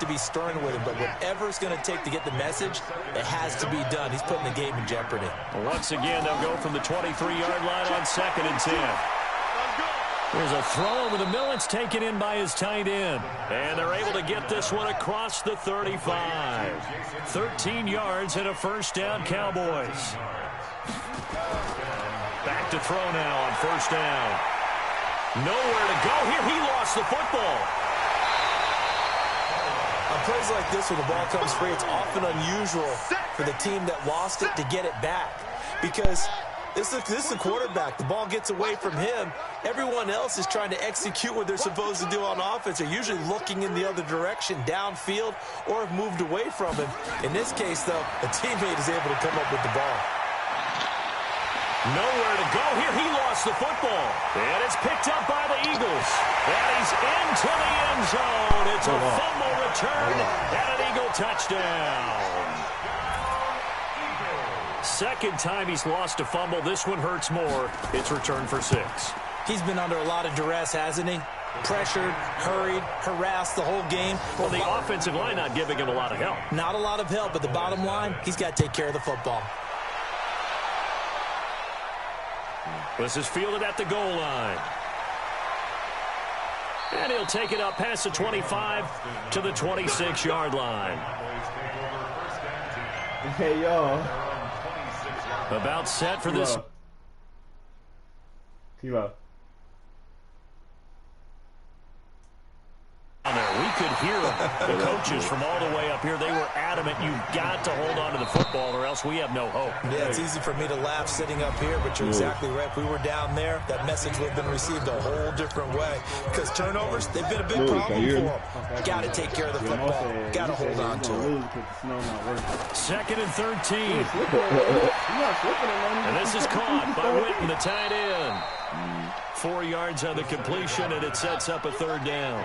to be stern with him, but whatever it's going to take to get the message, it has to be done. He's putting the game in jeopardy. Once again, they'll go from the 23-yard line on 2nd and 10. There's a throw over the middle. It's taken in by his tight end. And they're able to get this one across the 35. 13 yards and a first down, Cowboys. Back to throw now on first down. Nowhere to go here. He lost the football. On plays like this, when the ball comes free, it's often unusual for the team that lost it to get it back. Because this is the quarterback. The ball gets away from him. Everyone else is trying to execute what they're supposed to do on offense. They're usually looking in the other direction, downfield, or have moved away from him. In this case, though, a teammate is able to come up with the ball. Nowhere to go here. He lost the football. And it's picked up by the Eagles. And he's into the end zone. It's a fumble return and an Eagle touchdown. Second time he's lost a fumble. This one hurts more. It's returned for 6. He's been under a lot of duress, hasn't he? Pressured, hurried, harassed the whole game. Well, the offensive line not giving him a lot of help. Not a lot of help, but the bottom line, he's got to take care of the football. This is fielded at the goal line. And he'll take it up past the 25 to the 26-yard line. Hey, y'all. About set for this. T-Lo. We could hear the coaches from all the way up here. They were adamant, you've got to hold on to the football or else we have no hope. Yeah, it's easy for me to laugh sitting up here, but you're exactly right. If we were down there, that message would have been received a whole different way. Because turnovers, they've been a big problem for them. Got to take care of the football. Got to hold on to it. 2nd and 13. And this is caught by Witten, the tight end. 4 yards on the completion, and it sets up a 3rd down.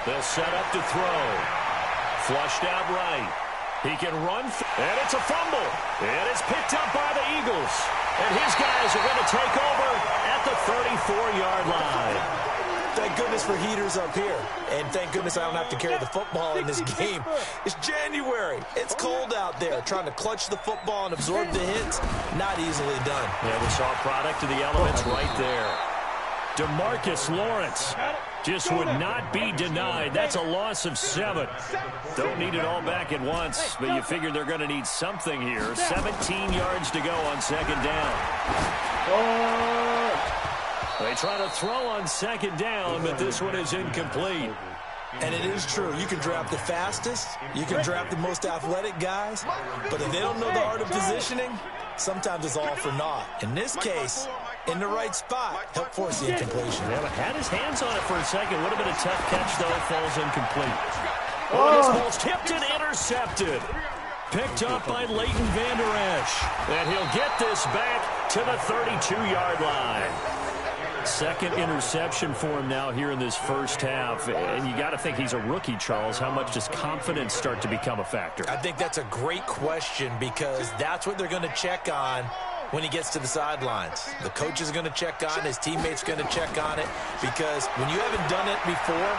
They'll set up to throw. Flushed out right. He can run, and it's a fumble. And it's picked up by the Eagles. And his guys are going to take over at the 34-yard line. Thank goodness for heaters up here. And thank goodness I don't have to carry the football in this game. It's January. It's cold out there. Trying to clutch the football and absorb the hits, not easily done. Yeah, we saw a product of the elements right there. DeMarcus Lawrence just would not be denied. That's a loss of 7. Don't need it all back at once, but you figure they're going to need something here. 17 yards to go on 2nd down. They try to throw on 2nd down, but this one is incomplete. And it is true. You can draft the fastest. You can draft the most athletic guys. But if they don't know the art of positioning, sometimes it's all for naught. In this case, in the right spot, help force the incompletion. Yeah, but had his hands on it for a second. Would have been a tough catch, though. Falls incomplete. Oh, this ball's tipped and intercepted. Picked up by Leighton Vander Esch. And he'll get this back to the 32-yard line. 2nd interception for him now here in this first half. And you got to think he's a rookie, Charles. How much does confidence start to become a factor? I think that's a great question because that's what they're going to check on when he gets to the sidelines. The coach is going to check on it. His teammates are going to check on it because when you haven't done it before,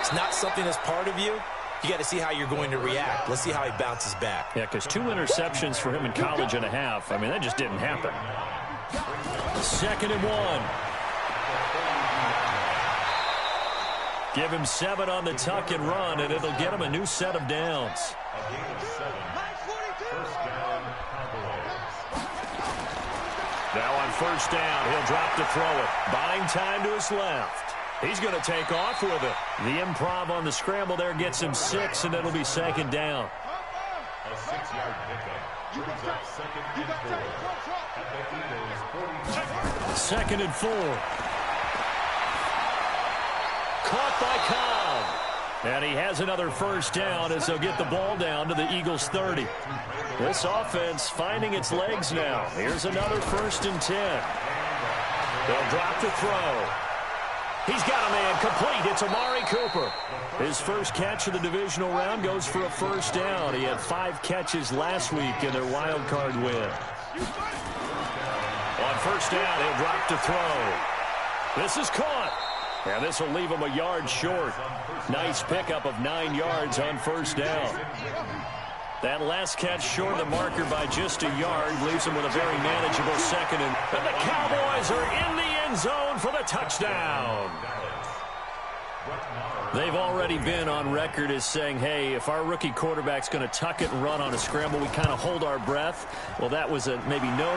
it's not something that's part of you. You got to see how you're going to react. Let's see how he bounces back. Yeah, because 2 interceptions for him in college and a half. I mean, that just didn't happen. 2nd and 1. Give him 7 on the tuck and run, and it'll get him a new set of downs. Now on 1st down, he'll drop to throw it. Buying time to his left. He's going to take off with it. The improv on the scramble there gets him 6, and it'll be 2nd down. A 6-yard pickup. Brings up 2nd and 4. 2nd and 4. Caught by Cobb. And he has another 1st down as they'll get the ball down to the Eagles' 30. This offense finding its legs now. Here's another 1st and 10. They'll drop to throw. He's got a man complete. It's Amari Cooper. His first catch of the divisional round goes for a 1st down. He had 5 catches last week in their wild card win. On 1st down, he'll drop to throw. This is caught. And this will leave him a yard short. Nice pickup of 9 yards on first down. That last catch short of the marker by just a yard leaves him with a very manageable second. And the Cowboys are in the end zone for the touchdown. They've already been on record as saying, hey, if our rookie quarterback's going to tuck it and run on a scramble, we kind of hold our breath. Well, that was a maybe no,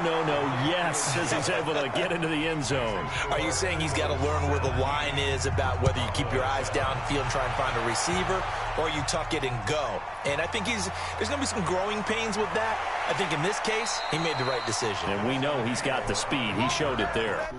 yes, as he's able to get into the end zone. Are you saying he's got to learn where the line is about whether you keep your eyes downfield and try and find a receiver, or you tuck it and go? And I think there's going to be some growing pains with that. I think in this case, he made the right decision. And we know he's got the speed. He showed it there.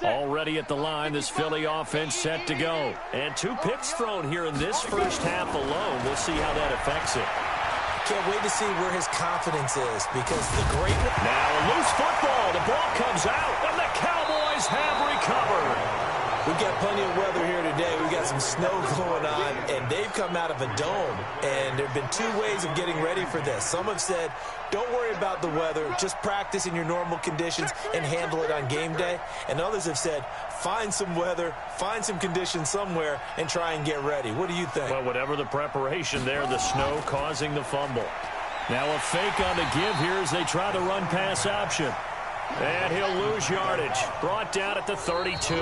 Already at the line, this Philly offense set to go. And 2 picks thrown here in this first half alone. We'll see how that affects it. Can't wait to see where his confidence is, because the great... Now a loose football. The ball comes out, and the Cowboys have recovered. We've got plenty of weather here today. We've got some snow going on, and they've come out of a dome. And there have been 2 ways of getting ready for this. Some have said, don't worry about the weather. Just practice in your normal conditions and handle it on game day. And others have said, find some weather, find some conditions somewhere, and try and get ready. What do you think? Well, whatever the preparation there, the snow causing the fumble. Now a fake on the give here as they try the run-pass option. And he'll lose yardage. Brought down at the 32.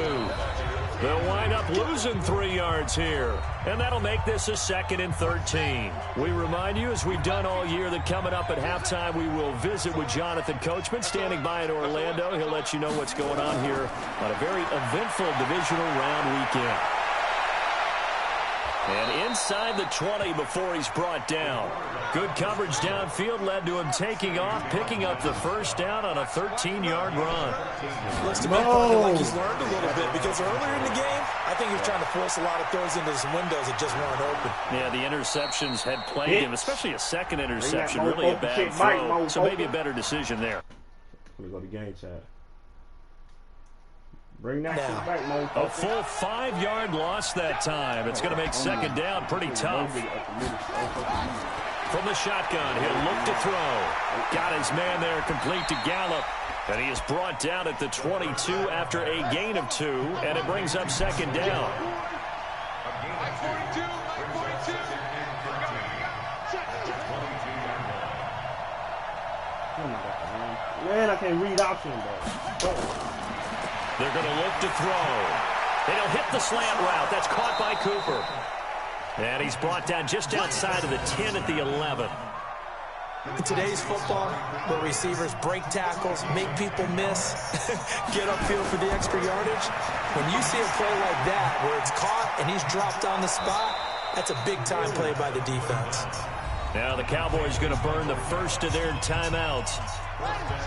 They'll wind up losing 3 yards here. And that'll make this a 2nd and 13. We remind you, as we've done all year, that coming up at halftime, we will visit with Jonathan Coachman, standing by in Orlando. He'll let you know what's going on here on a very eventful divisional round weekend. And inside the 20 before he's brought down. Good coverage downfield led to him taking off, picking up the first down on a 13-yard run. Looks to me like he's learned a little bit, because earlier in the game, I think he was trying to force a lot of throws into some windows that just weren't open. Yeah, the interceptions had plagued him, especially a second interception, really a bad throw. So maybe a better decision there. Let me go to game chat. Bring that back, a full 5-yard loss that time. It's going to make second down pretty tough. From the shotgun, he'll look to throw. Got his man there complete to Gallup. And he is brought down at the 22 after a gain of 2. And it brings up second down. Man, I can't read option, bro. They're going to look to throw. And he'll hit the slant route. That's caught by Cooper. And he's brought down just outside of the 10 at the 11. In today's football, where receivers break tackles, make people miss, get upfield for the extra yardage, when you see a play like that where it's caught and he's dropped on the spot, that's a big-time play by the defense. Now the Cowboys going to burn the first of their timeouts,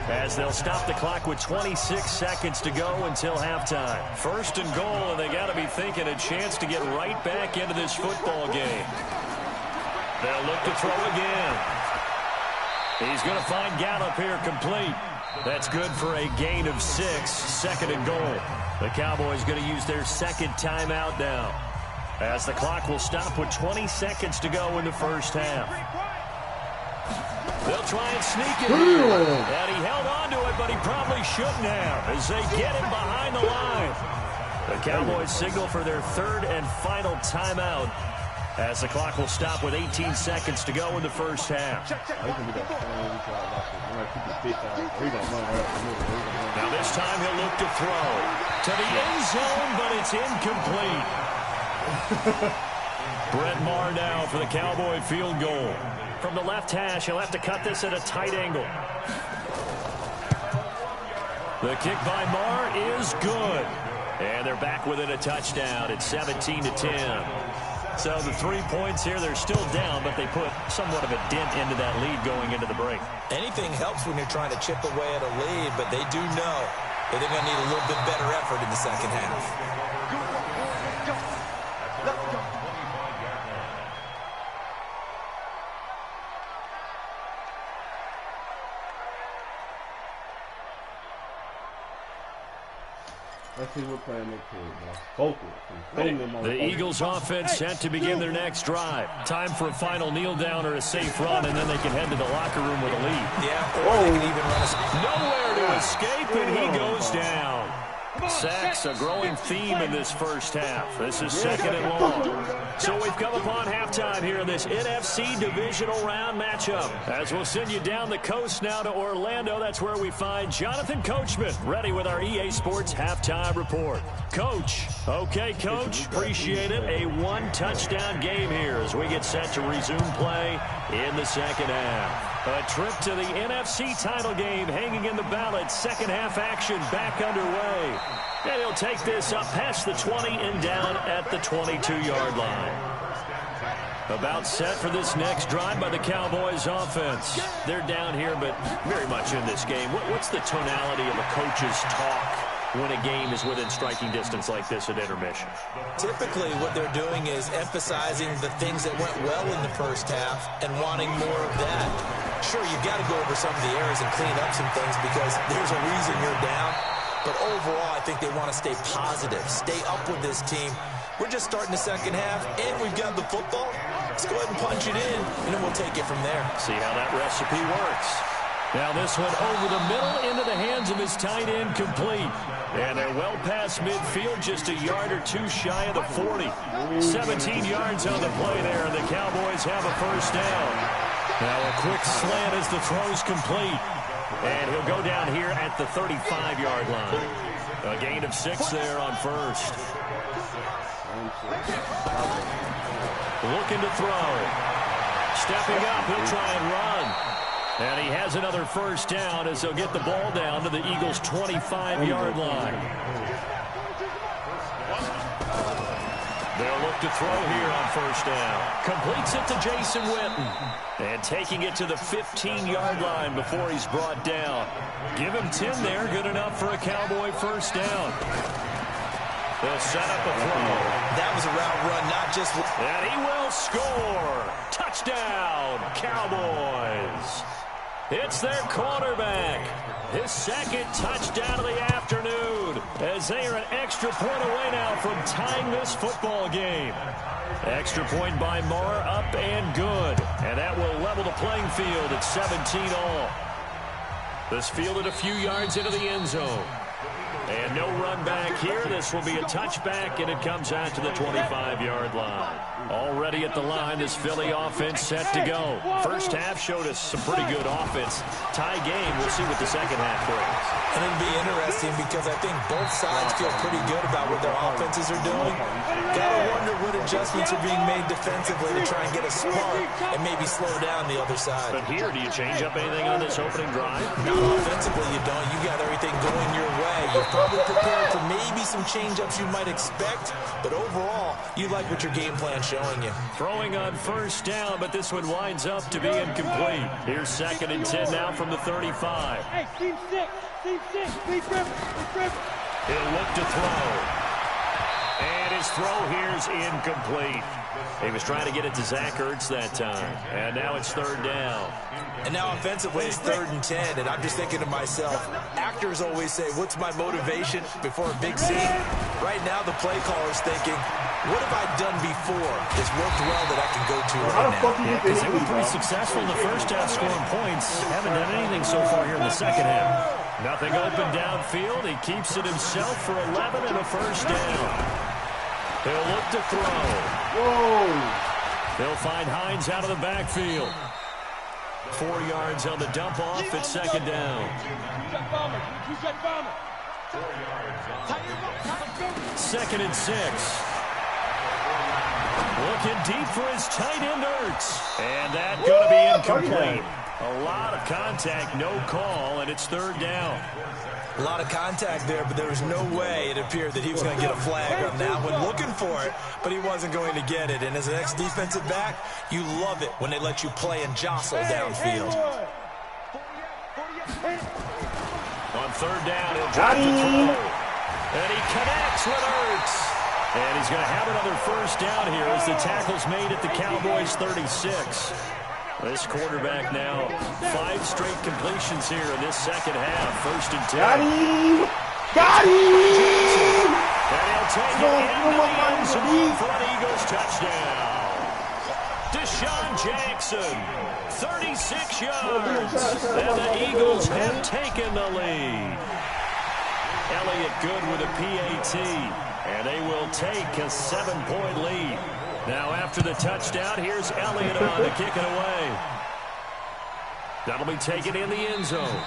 as they'll stop the clock with 26 seconds to go until halftime. 1st and goal, and they got to be thinking a chance to get right back into this football game. They'll look to throw again. He's going to find Gallup here complete. That's good for a gain of 6, 2nd and goal. The Cowboys going to use their 2nd timeout now, as the clock will stop with 20 seconds to go in the first half. They'll try and sneak it here. And he held on to it, but he probably shouldn't have, as they get him behind the line. The Cowboys signal for their 3rd and final timeout, as the clock will stop with 18 seconds to go in the first half. Now this time he'll look to throw to the end zone, but it's incomplete. Brett Maher now for the Cowboy field goal. From the left hash, he'll have to cut this at a tight angle. The kick by Maher is good. And they're back within a touchdown. It's 17-10. So the 3 points here, they're still down, but they put somewhat of a dent into that lead going into the break. Anything helps when you're trying to chip away at a lead, but they do know that they're going to need a little bit better effort in the second half. Let's see what plan they could, bro. The Eagles offense set to begin their next drive. Time for a final kneel down or a safe run, and then they can head to the locker room with a lead. Yeah, or they can even run a... Nowhere to escape, and he goes down. Sacks, a growing theme in this first half. This is second and long. So we've come upon halftime here in this NFC divisional round matchup. As we'll send you down the coast now to Orlando, that's where we find Jonathan Coachman, ready with our EA Sports halftime report. Coach. Okay, Coach. Appreciate it. A one-touchdown game here as we get set to resume play in the second half. A trip to the NFC title game hanging in the balance. Second half action back underway. And he'll take this up past the 20 and down at the 22-yard line. About set for this next drive by the Cowboys offense. They're down here, but very much in this game. What's the tonality of a coach's talk when a game is within striking distance like this at intermission? Typically, what they're doing is emphasizing the things that went well in the first half and wanting more of that. Sure, you've got to go over some of the errors and clean up some things because there's a reason you're down. But overall, I think they want to stay positive, stay up with this team. We're just starting the second half, and we've got the football. Let's go ahead and punch it in, and then we'll take it from there. See how that recipe works. Now this one over the middle into the hands of his tight end, complete. And they're well past midfield, just a yard or two shy of the 40. 17 yards on the play there, and the Cowboys have a first down. Now a quick slant as the throw's complete. And he'll go down here at the 35-yard line. A gain of 6 there on first. Looking to throw. Stepping up, he'll try and run. And he has another first down as they'll get the ball down to the Eagles' 25-yard line. They'll look to throw here on first down. Completes it to Jason Witten. And taking it to the 15-yard line before he's brought down. Give him 10 there. Good enough for a Cowboy first down. They'll set up a throw. That was a route run, not just... And he will score. Touchdown, Cowboys. It's their quarterback. His second touchdown of the afternoon as they are an extra point away now from tying this football game. Extra point by Marr, up and good. And that will level the playing field at 17 all. This fielded a few yards into the end zone. And no run back here. This will be a touchback, and it comes out to the 25-yard line. Already at the line, this Philly offense set to go. First half showed us some pretty good offense. Tie game, we'll see what the second half brings. And it'll be interesting because I think both sides feel pretty good about what their offenses are doing. Gotta wonder what adjustments are being made defensively to try and get a spark and maybe slow down the other side. But here, do you change up anything on this opening drive? Not offensively, you don't. You got everything going your way. You're probably prepared for maybe some change-ups you might expect, but overall, you like what your game plan's showing you. Throwing on first down, but this one winds up to be incomplete. Here's second and 10 now from the 35. Hey, team 6, Lee Griffin. He'll look to throw. And his throw here's incomplete. He was trying to get it to Zach Ertz that time. And now it's third down. And now offensively it's 3rd and 10. And I'm just thinking to myself, actors always say, what's my motivation before a big scene? Right now the play caller's thinking, what have I done before that's worked well that I can go to right now? Yeah, because they were pretty successful in the first half scoring points. Haven't done anything so far here in the second half. Nothing open downfield. He keeps it himself for 11 and a first down. He'll look to throw. Whoa. They'll find Hines out of the backfield. 4 yards on the dump off at second down. Second and 6. Looking deep for his tight end, Ertz. And that's going to be incomplete. A lot of contact, no call, and it's third down. A lot of contact there, but there was no way it appeared that he was going to get a flag on that one. Looking for it, but he wasn't going to get it. And as an ex-defensive back, you love it when they let you play and jostle downfield. On third down, he'll drop to throw. And he connects with Ertz. And he's going to have another first down here as the tackle's made at the Cowboys' 36. This quarterback now, 5 straight completions here in this second half. First and 10. Got him! Got him! And he'll take it into the end zone for an Eagles touchdown. Deshaun Jackson, 36 yards. And the Eagles have taken the lead. Elliott good with a PAT. And they will take a 7-point lead. Now after the touchdown, here's Elliott on to kick it away. That'll be taken in the end zone.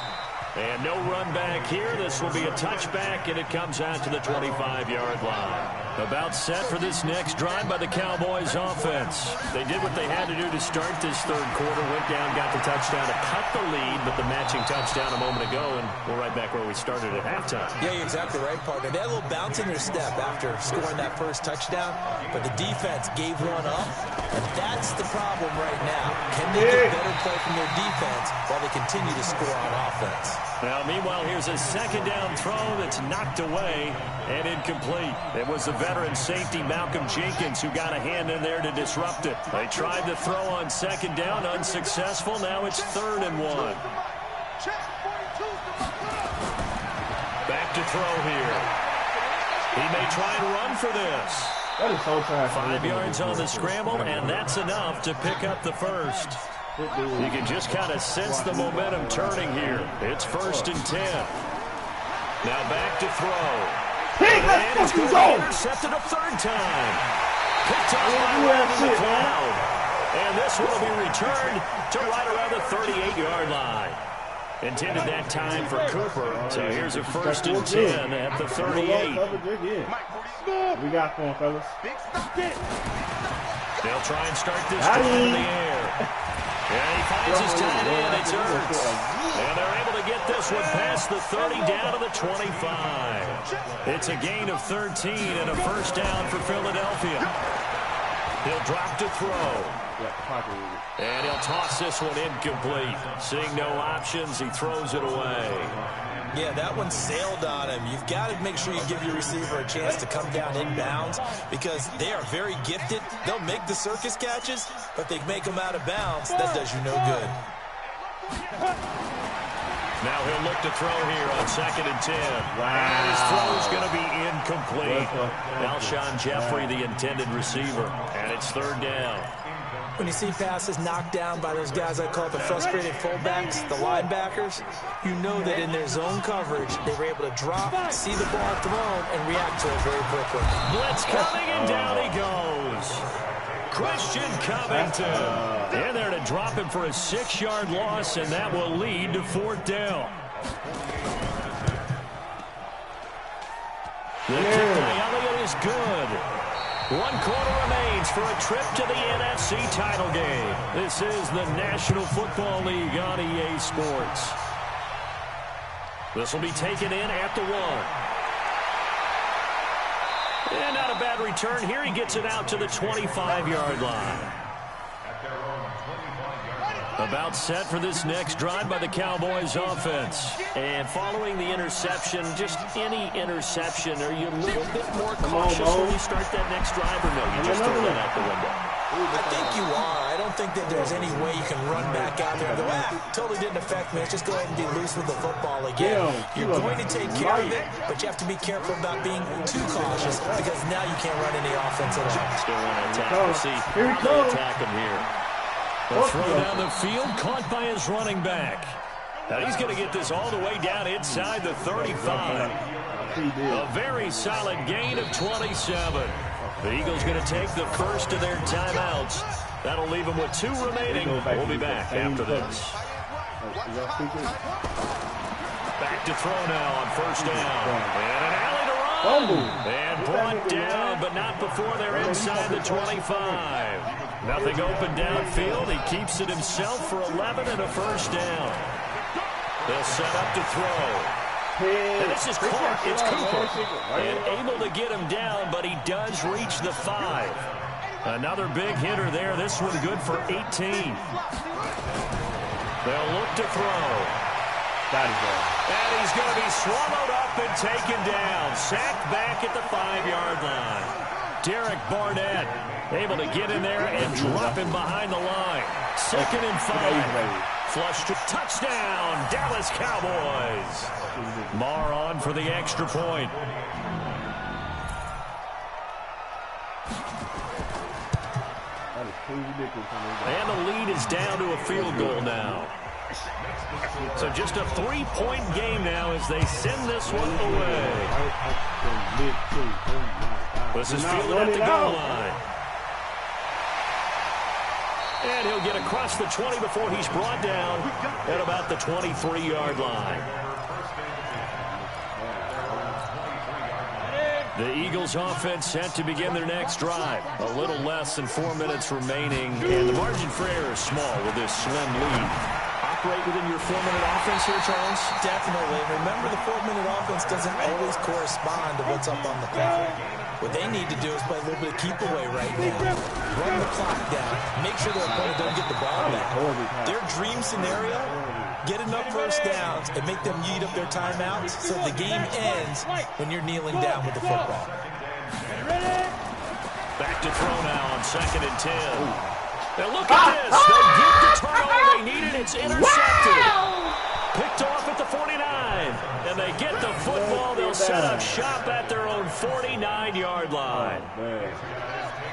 And no run back here. This will be a touchback, and it comes out to the 25-yard line. About set for this next drive by the Cowboys offense. They did what they had to do to start this third quarter. Went down, got the touchdown to cut the lead, but the matching touchdown a moment ago, and we're right back where we started at halftime. Yeah, you're exactly right, partner. They had a little bounce in their step after scoring that first touchdown, but the defense gave one up, and that's the problem right now. Can they get better play from their defense while they continue to score on offense? Now, meanwhile, here's a second down throw that's knocked away and incomplete. It was the veteran safety Malcolm Jenkins who got a hand in there to disrupt it. They tried to throw on second down, unsuccessful. Now it's 3rd and 1. Back to throw here. He may try and run for this. That is so trash. 5 yards on the scramble, and that's enough to pick up the first. You can just kind of sense the momentum turning here. It's 1st and 10. Now back to throw. And he's going to be intercepted a 3rd time. Picked off by Webb in the cloud. And this will be returned to right around the 38-yard line. Intended that time for Cooper. So here's a 1st and 10 at the 38. We got one, fellas. They'll try and start this drive in the air. And he finds his tight end. It's Ertz. And they're able to get this one past the 30 down to the 25. It's a gain of 13 and a first down for Philadelphia. He'll drop to throw. And he'll toss this one incomplete. Seeing no options, he throws it away. Yeah, that one sailed on him. You've got to make sure you give your receiver a chance to come down inbounds because they are very gifted. They'll make the circus catches, but they make them out of bounds. That does you no good. Now he'll look to throw here on 2nd and 10. Wow. And his throw's going to be incomplete. Alshon Jeffrey, the intended receiver, and it's 3rd down. When you see passes knocked down by those guys I call the frustrated fullbacks, the linebackers, you know that in their zone coverage, they were able to drop, see the ball thrown, and react to it very quickly. Blitz coming, and down he goes. Christian Covington. And there to drop him for a 6-yard loss, and that will lead to 4th down. The kick by Elliott is good. 1 quarter remains for a trip to the NFC title game. This is the National Football League on EA Sports. This will be taken in at the 1. And not a bad return here. He gets it out to the 25-yard line. About set for this next drive by the Cowboys offense. And following the interception, just any interception, are you a little bit more cautious when you start that next drive, or no? You just throw that out the window? I think you are. I don't think that there's any way you can run back out there and go, totally didn't affect me. Let's just go ahead and be loose with the football again. You're going to take care of it, but you have to be careful about being too cautious because now you can't run any offense at all. Still want to attack. We'll see. They attack him here. The throw down the field, caught by his running back. Now he's going to get this all the way down inside the 35. A very solid gain of 27. The Eagles going to take the first of their timeouts. That'll leave them with 2 remaining. We'll be back after this. Back to throw now on 1st down. And an alley to run. And brought down, but not before they're inside the 25. Nothing open downfield. He keeps it himself for 11 and a first down. They'll set up to throw. And this is caught. It's Cooper. And able to get him down, but he does reach the 5. Another big hitter there. This one good for 18. They'll look to throw. And he's going to be swallowed up and taken down. Sacked back at the 5-yard line. Derek Barnett able to get in there and drop him behind the line. 2nd and 5. Flush to touchdown, Dallas Cowboys. Marr on for the extra point. And the lead is down to a field goal now. So just a 3-point game now as they send this one away. This is fielded at the goal line. And he'll get across the 20 before he's brought down at about the 23-yard line. The Eagles offense set to begin their next drive. A little less than 4 minutes remaining, and the margin for error is small with this slim lead. Operate within your 4-minute offense here, Charles? Definitely. Remember, the 4-minute offense doesn't always correspond to what's up on the clock. What they need to do is play a little bit of keep away right now. Run the clock down. Make sure their opponent don't get the ball back. Their dream scenario, get enough first downs and make them eat up their timeouts so the game ends when you're kneeling down with the football. Back to throw now on 2nd and 10. Now look at this. They get the turnover they needed. It's intercepted. Picked off at the 49. And they get the football. They'll set up shop at their own 49-yard line.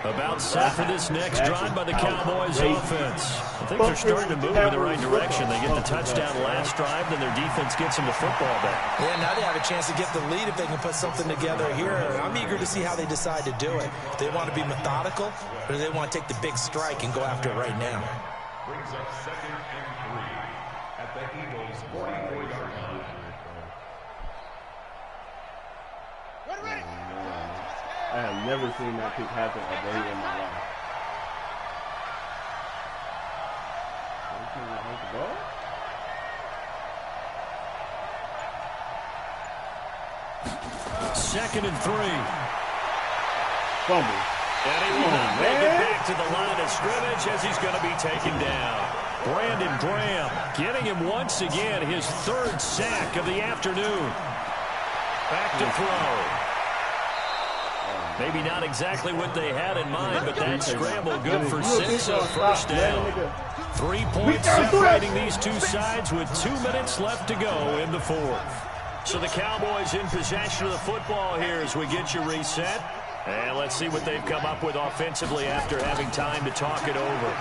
About set for this next drive by the Cowboys offense. I think they're starting to move in the right direction. They get the touchdown last drive, then their defense gets them the football back. Yeah, now they have a chance to get the lead if they can put something together here. I'm eager to see how they decide to do it. Do they want to be methodical, or do they want to take the big strike and go after it right now? Brings up 2nd and 3 at the Eagles' 44-yard line. I have never seen that kick happen a day in my life. 2nd and 3. Fumble. And he will not make it back to the line of scrimmage as he's going to be taken down. Brandon Graham getting him once again his 3rd sack of the afternoon. Back to throw. Maybe not exactly what they had in mind, but that scramble good for 6, so first down. 3 points separating these two sides with 2 minutes left to go in the 4th. So the Cowboys in possession of the football here as we get you reset. And let's see what they've come up with offensively after having time to talk it over.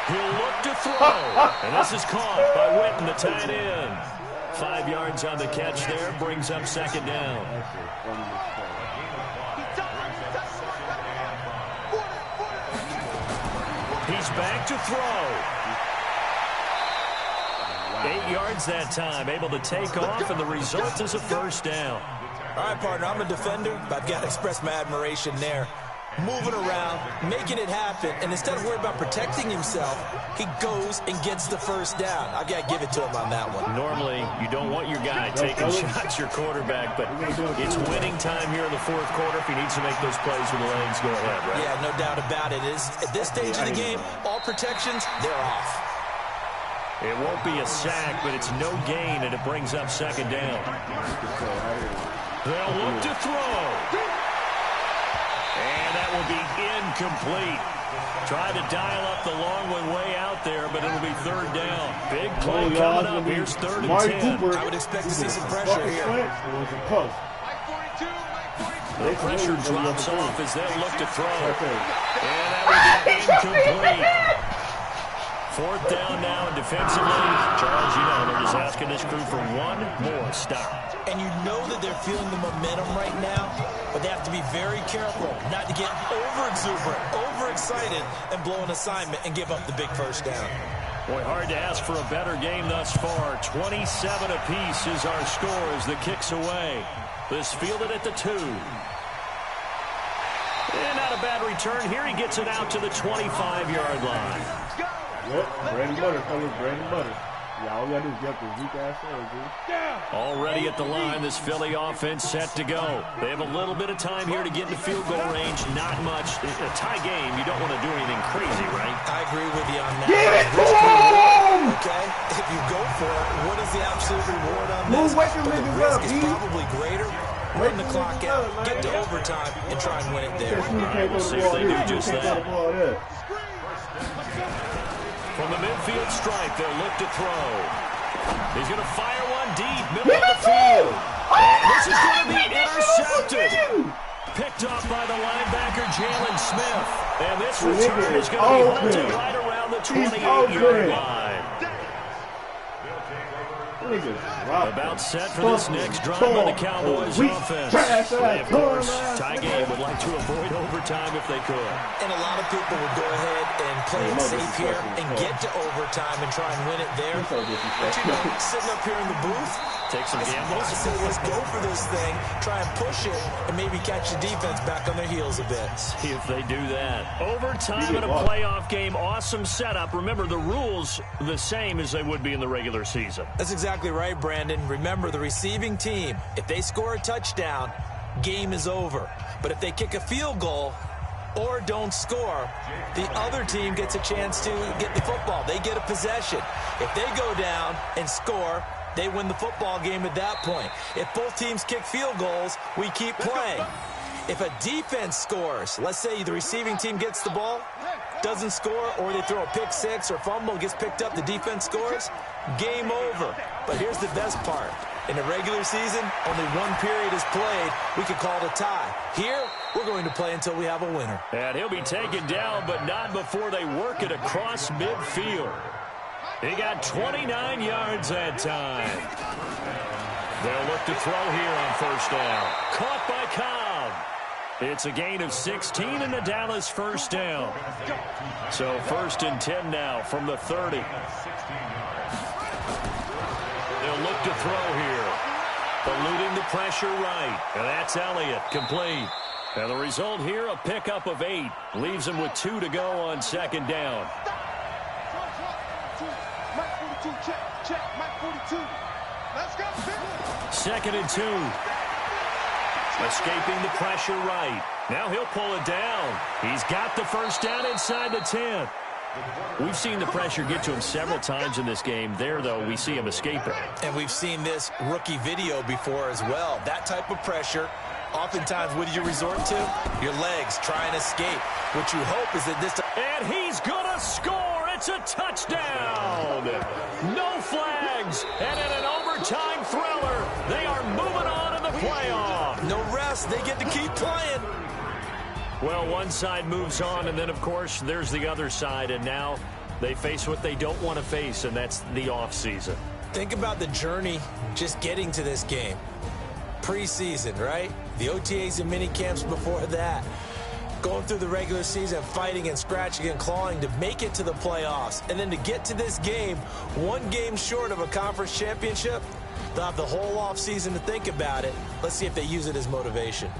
He'll look to throw. And this is caught by Witten, the tight end. 5 yards on the catch there, brings up 2nd down. He's back to throw. 8 yards that time, able to take off, and the result is a first down. All right, partner, I'm a defender, but I've got to express my admiration there. Moving around, making it happen, and instead of worrying about protecting himself, he goes and gets the first down. I've got to give it to him on that one. Normally, you don't want your guy taking shots, your quarterback, but it's winning time here in the 4th quarter. If he needs to make those plays with the legs, go ahead, right? Yeah, no doubt about it. At this stage of the game, all protections, they're off. It won't be a sack, but it's no gain, and it brings up 2nd down. They'll look to throw. And that will be incomplete. Tried to dial up the long one way out there, but it'll be 3rd down. Big play coming up. Here's 3rd and 10. I would expect to see some pressure here. The pressure drops off as they'll look to throw. And that will be incomplete. 4th down now, and defensively, Charles, you know, they're just asking this crew for one more stop. And you know that they're feeling the momentum right now, but they have to be very careful not to get over-exuberant, overexcited, and blow an assignment and give up the big first down. Boy, hard to ask for a better game thus far. 27 apiece is our score as the kick's away. This fielded at the 2. And not a bad return here. He gets it out to the 25-yard line. Yep, bread and butter, fellas, bread and butter. Yeah, all we gotta do is get the weak ass hands, dude. Already at the line, this Philly offense set to go. They have a little bit of time here to get into field goal range. Not much. In a tie game, you don't want to do anything crazy, right? I agree with you on that. Give it to him! Okay? If you go for it, what is the absolute reward on this? Wake them But the niggas risk up, is E. probably greater. Run the clock out, get to overtime, and try and win it there. We'll see if they do just that. From the midfield stripe, they'll look to throw. He's going to fire one deep, middle of the field. And this is going to be intercepted. Picked off by the linebacker, Jalen Smith. And this return is going to be halted right around the 28-yard line. About set for this next drive on the Cowboys offense. They, of course, tie game would like to avoid overtime if they could. And a lot of people would go ahead and play it safe here and get to overtime and try and win it there. But, you know, sitting up here in the booth, take some gambles. I say let's go for this thing, try and push it, and maybe catch the defense back on their heels a bit. See if they do that. Overtime in a playoff game, awesome setup. Remember, the rules the same as they would be in the regular season. That's exactly right, Brandon. Remember, the receiving team, if they score a touchdown, game is over. But if they kick a field goal or don't score, the other team gets a chance to get the football. They get a possession. If they go down and score, they win the football game at that point. If both teams kick field goals, we keep playing. If a defense scores, let's say the receiving team gets the ball, doesn't score, or they throw a pick six or fumble, gets picked up, the defense scores, game over. But here's the best part. In the regular season, only one period is played. We could call it a tie. Here, we're going to play until we have a winner. And he'll be taken down, but not before they work it across midfield. He got 29 yards that time. They'll look to throw here on first down. Caught by Cobb. It's a gain of 16 and the Dallas first down. So 1st and 10 now from the 30. They'll look to throw here. Eluding the pressure right. And that's Elliott, complete. And the result here, a pickup of 8. Leaves him with 2 to go on 2nd down. Check, Mike 42. Let's go. 2nd and 2. Escaping the pressure right. Now he'll pull it down. He's got the first down inside the 10. We've seen the pressure get to him several times in this game. There, though, we see him escaping. And we've seen this rookie video before as well. That type of pressure, oftentimes, what do you resort to? Your legs, try and escape. What you hope is that this... And he's going to score. It's a touchdown. No flags. And in an overtime thriller, they are moving on in the playoff. No rest. They get to keep playing. Well, one side moves on, and then, of course, there's the other side, and now they face what they don't want to face, and that's the offseason. Think about the journey just getting to this game. Preseason, right? The OTAs and mini camps before that. Going through the regular season, fighting and scratching and clawing to make it to the playoffs. And then to get to this game, one game short of a conference championship, they'll have the whole offseason to think about it. Let's see if they use it as motivation.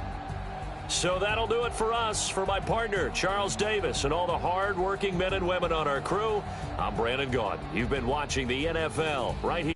So that'll do it for us. For my partner, Charles Davis, and all the hard-working men and women on our crew, I'm Brandon Gaudin. You've been watching the NFL right here.